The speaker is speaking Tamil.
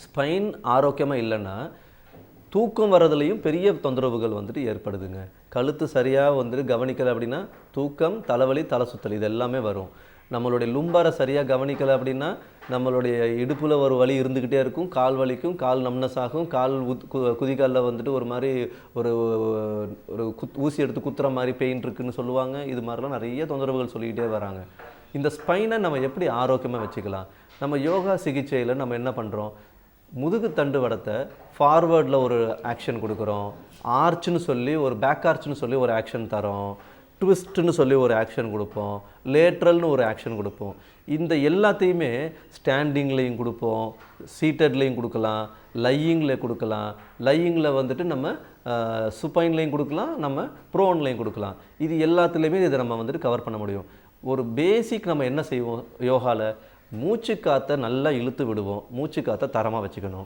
ஸ்பைன் ஆரோக்கியமா இல்லன்னா, தூக்கம் வரதுலயும் பெரிய தொந்தரவுகள் வந்துட்டு ஏற்படுதுங்க. கழுத்து சரியா வந்துட்டு கவனிக்கல அப்படின்னா, தூக்கம், தலைவலி, தலை சுத்தல் இது எல்லாமே வரும். நம்மளுடைய லும்பார சரியா கவனிக்கல அப்படின்னா, நம்மளுடைய இடுப்புல ஒரு வலி இருந்துகிட்டே இருக்கும். கால் வலிக்கும், கால் நம்னஸ் ஆகும். கால் குதிகால்ல வந்துட்டு ஒரு மாரி ஒரு ஒரு ஊசி எடுத்து குத்துற மாரி பெயின் இருக்குன்னு சொல்லுவாங்க. இது மாரிலாம் நெறைய தொந்தரவுகள் சொல்லிக்கிட்டே வராங்க. இந்த ஸ்பைன நம்ம எப்படி ஆரோக்கியமா வச்சுக்கலாம்? நம்ம யோகா சிகிச்சையில நம்ம என்ன பண்றோம்? முதுகு தண்டுவடத்தை ஃபார்வர்டில் ஒரு ஆக்ஷன் கொடுக்குறோம், ஆர்ச்னு சொல்லி ஒரு பேக் ஆர்ச்னு சொல்லி ஒரு ஆக்ஷன் தரோம், ட்விஸ்ட்னு சொல்லி ஒரு ஆக்ஷன் கொடுப்போம், லேட்ரல்னு ஒரு ஆக்ஷன் கொடுப்போம். இந்த எல்லாத்தையுமே ஸ்டாண்டிங்லேயும் கொடுப்போம், சீட்டட்லேயும் கொடுக்கலாம், லையிங்கில் கொடுக்கலாம். லையிங்கில் வந்துட்டு நம்ம சுப்பைன்லேயும் கொடுக்கலாம், நம்ம ப்ரோன்லேயும் கொடுக்கலாம். இது எல்லாத்துலேயுமே இதை நம்ம வந்துட்டு கவர் பண்ண முடியும். ஒரு பேசிக் நம்ம என்ன செய்வோம் யோகாவில்? மூச்சு காற்றை நல்லா இழுத்து விடுவோம், மூச்சு காற்றை தரமாக வச்சுக்கணும்.